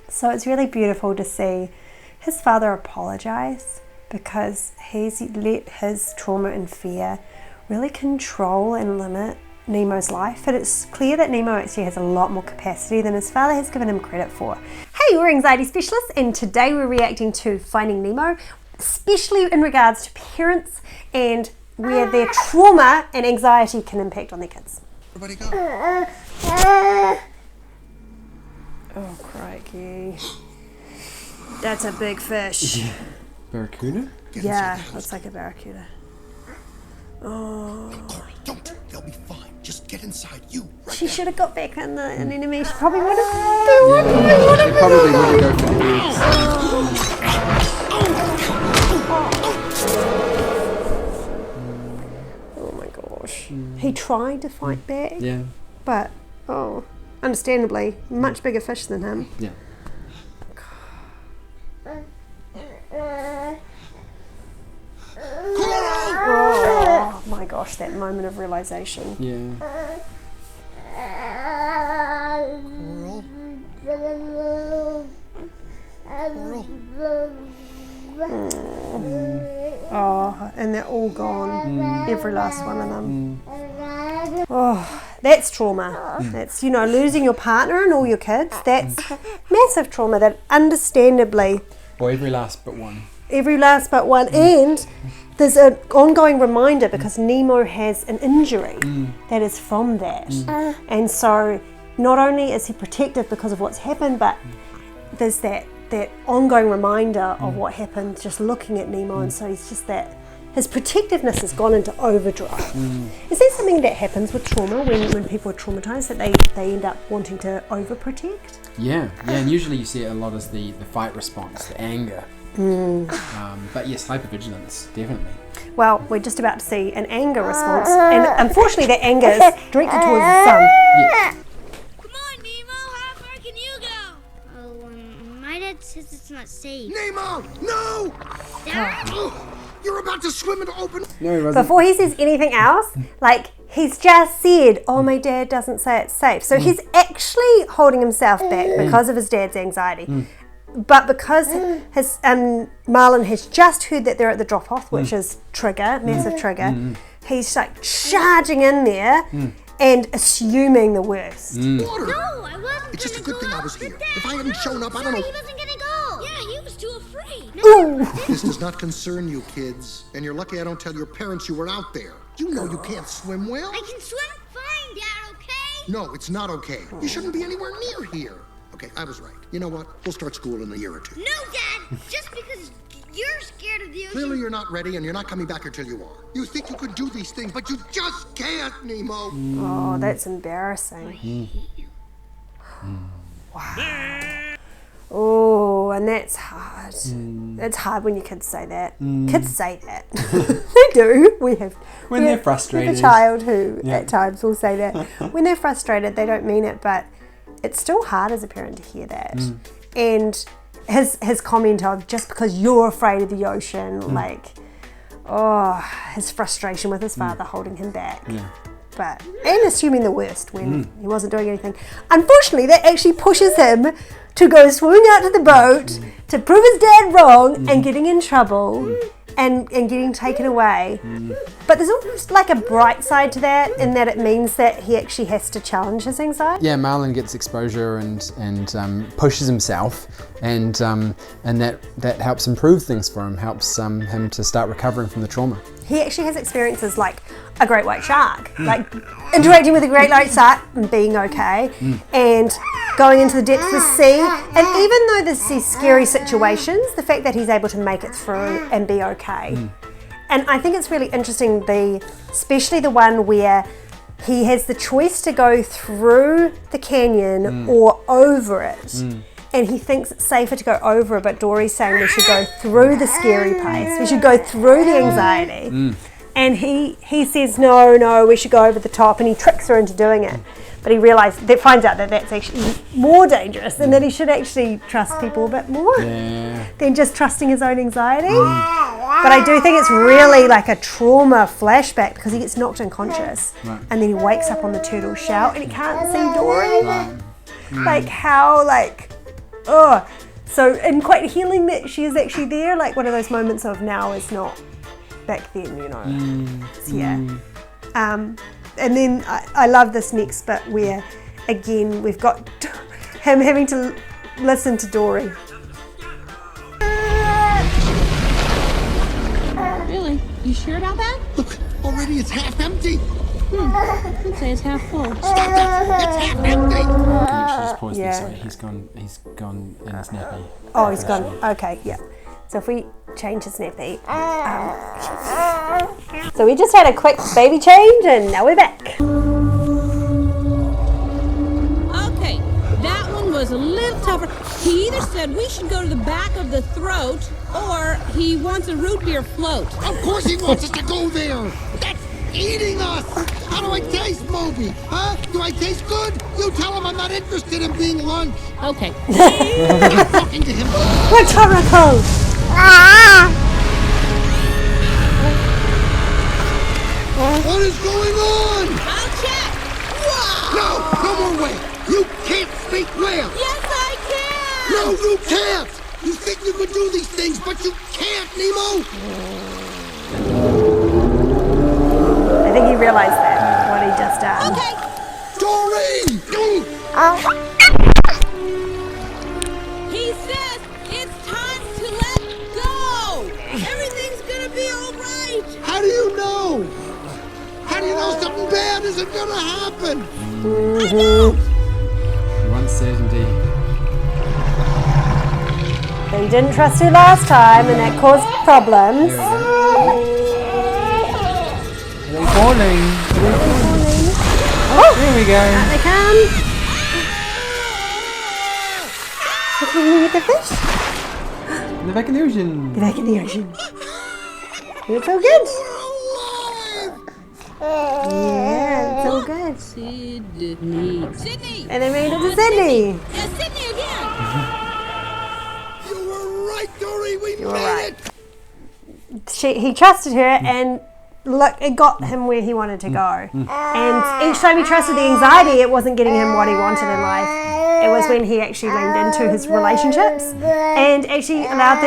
So it's really beautiful to see his father apologize, because he's let his trauma and fear really control and limit Nemo's life. And it's clear that Nemo actually has a lot more capacity than his father has given him credit for. Hey, we're anxiety specialists, and today we're reacting to Finding Nemo, especially in regards to parents and where their trauma and anxiety can impact on their kids. Everybody go. Oh, crikey. That's a big fish. Barracuda? Yeah, looks like a barracuda. Oh. Coral, don't. They'll be fine. Just get inside. You. Right She now. should have got back in the enemy. She probably would have. They probably wouldn't go for the eggs. Oh my gosh. He tried to fight back. Yeah. But, understandably, much bigger fish than him. Yeah. Oh my gosh, that moment of realization. Yeah. Oh, and they're all gone. Every last one of them. Oh, that's trauma. That's, losing your partner and all your kids. That's massive trauma that understandably... Or every last but one. Every last but one. And there's an ongoing reminder, because Nemo has an injury that is from that. And so not only is he protected because of what's happened, but there's that ongoing reminder of what happened just looking at Nemo. And so he's just that, his protectiveness has gone into overdrive. Is that something that happens with trauma when people are traumatized, that they end up wanting to overprotect? Yeah, and usually you see it a lot as the fight response, the anger. But yes, hypervigilance, definitely. Well, we're just about to see an anger response, and unfortunately that anger is directed towards his son. Yeah. Come on, Nemo, how far can you go? Oh, my dad says it's not safe. Nemo! No! Dad? You're about to swim into open... No, he wasn't. Before he says anything else, he's just said, oh, my dad doesn't say it's safe. So he's actually holding himself back because of his dad's anxiety. But because his Marlin has just heard that they're at the drop-off, which is massive trigger, he's charging in there and assuming the worst. Water! No, I wasn't. It's just a gonna good thing go. I was here. But Dad, If I hadn't shown up, I don't know... He wasn't gonna go. Yeah, he was too afraid. Ooh. This does not concern you, kids. And you're lucky I don't tell your parents you were out there. You know you can't swim well. I can swim fine, Dad, okay? No, it's not okay. You shouldn't be anywhere near here. Okay, I was right. You know what? We'll start school in a year or two. No, Dad, just because you're scared of the ocean. Clearly you're not ready, and you're not coming back until you are. You think you could do these things, but you just can't, Nemo. Oh, that's embarrassing. Wow. Oh, and that's hard. It's hard when your kids say that. Kids say that. They do. When they're frustrated. We have a child who at times will say that. When they're frustrated, they don't mean it, but it's still hard as a parent to hear that. And his comment of, just because you're afraid of the ocean, his frustration with his father holding him back. And assuming the worst when he wasn't doing anything. Unfortunately, that actually pushes him to go swimming out to the boat to prove his dad wrong and getting in trouble and getting taken away. But there's almost like a bright side to that, in that it means that he actually has to challenge his anxiety. Yeah, Marlin gets exposure and pushes himself, and that helps improve things for him, helps him to start recovering from the trauma. He actually has experiences like a great white shark, like interacting with a great white shark and being okay, and going into the depths of the sea. And even though there's these scary situations, the fact that he's able to make it through and be okay. And I think it's really interesting, especially the one where he has the choice to go through the canyon or over it. And he thinks it's safer to go over it, but Dory's saying we should go through the scary place. We should go through the anxiety. And he says, no, we should go over the top, and he tricks her into doing it. But he finds out that that's actually more dangerous, and that he should actually trust people a bit more than just trusting his own anxiety. But I do think it's really like a trauma flashback, because he gets knocked unconscious, and then he wakes up on the turtle shell and he can't see Dory. oh, so, and quite healing that she is actually there, like one of those moments of now is not back then, you know. Yeah. And then I love this next bit where, again, we've got him having to listen to Dory. Really? You sure about that? Look, already it's half empty. I'd say it's half full. Stop that! It's half empty! Can you just pause Yeah. there? Sorry, he's gone in his nappy. Oh, he's gone. Okay, yeah. So if we change his nappy. So we just had a quick baby change and now we're back. Okay, that one was a little tougher. He either said we should go to the back of the throat, or he wants a root beer float. Of course he wants us to go there! That's eating us! How do I taste, Moby? Huh? Do I taste good? You tell him I'm not interested in being lunch. Okay. I'm not talking to him. Rhetorical! What is going on? I'll check. No more way. You can't speak whale. Yes, I can. No, you can't. You think you could do these things, but you can't, Nemo. I think he realized that, what he just done. Okay. Doreen! He says it's time to let go. Everything's gonna be all right. How do you know? How do you know something bad isn't gonna happen? One certainty. They didn't trust her last time and that caused problems. They're falling. Oh, There we go. out they come. Can you get the fish? They're back in the ocean. Get back in the ocean. It's all good. We're alive! Yeah, it's all good. Sydney. Sydney. And they made it to Sydney. Yeah, Sydney again. You were right, Dory. We were made right. it. He trusted her and look, it got him where he wanted to go. And each time he trusted the anxiety, it wasn't getting him what he wanted in life. It was when he actually leaned into his relationships and actually allowed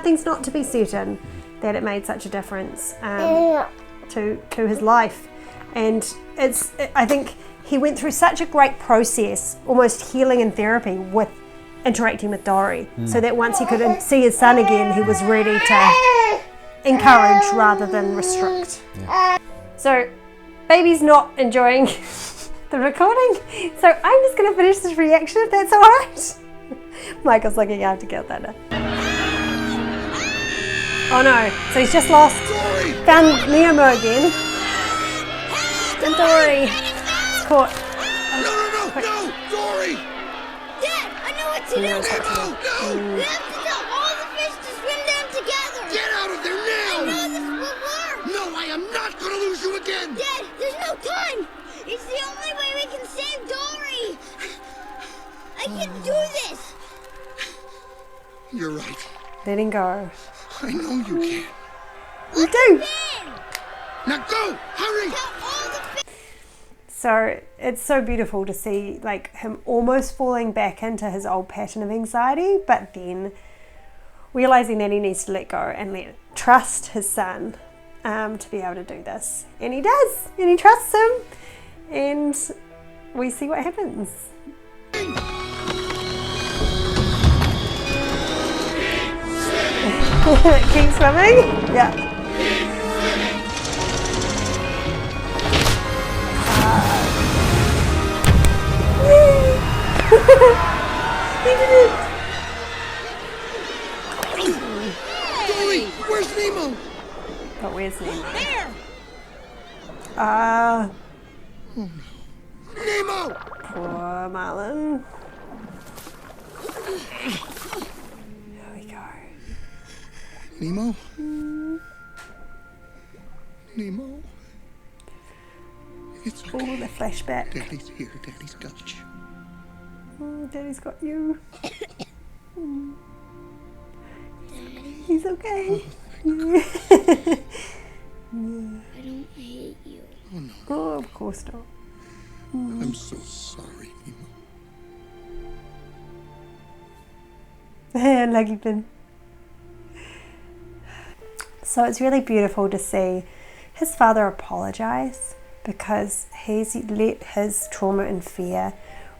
things not to be certain, that it made such a difference to his life. And I think he went through such a great process, almost healing and therapy with interacting with Dory, so that once he could see his son again, he was ready to encourage rather than restrict. Yeah. So, baby's not enjoying the recording, so I'm just going to finish this reaction if that's alright. Michael's looking after Gil Thunder. Oh no, so he's just lost, found Nemo again. And Dory is caught. No, Dory! Dad, I know what to do. No! We have to tell all the fish to swim down together. Get out of there I know now! this will work. No, I am not gonna lose you again! Dad, there's no time. It's the only way we can save Dory. I can do this. You're right. Let him go. I know you can. You do! Now go! Hurry! Tell all the fish. So it's so beautiful to see like him almost falling back into his old pattern of anxiety, but then realizing that he needs to let go and trust his son to be able to do this. And he does, and he trusts him, and we see what happens. Keep swimming? Yeah. He did it! Dory, where's Nemo? But where's Nemo? There. Nemo! Poor Marlin. There we go. Nemo? Nemo? It's Oh, okay. the flashback. Daddy's here. Daddy's got you. Oh, Daddy's got you. He's okay. I don't hate you. Oh, of course not. I'm so sorry, Nemo. Lucky bin. So it's really beautiful to see his father apologise, because he's let his trauma and fear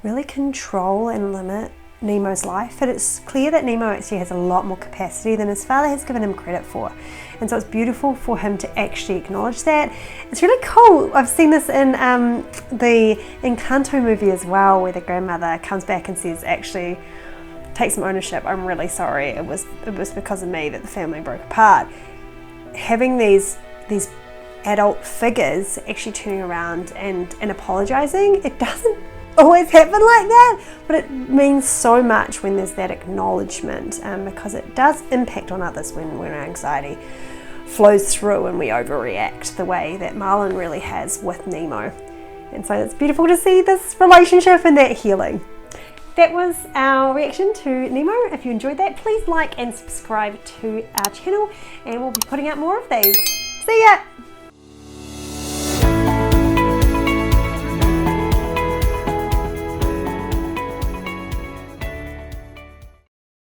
really control and limit Nemo's life. But it's clear that Nemo actually has a lot more capacity than his father has given him credit for. And so it's beautiful for him to actually acknowledge that. It's really cool. I've seen this in the Encanto movie as well, where the grandmother comes back and says, actually, take some ownership. I'm really sorry. It was because of me that the family broke apart. Having these adult figures actually turning around and apologizing, it doesn't always happen like that, but it means so much when there's that acknowledgement, because it does impact on others when our anxiety flows through and we overreact the way that Marlin really has with Nemo. And so it's beautiful to see this relationship and that healing. That was our reaction to Nemo. If you enjoyed that, please like and subscribe to our channel, and we'll be putting out more of these. See ya!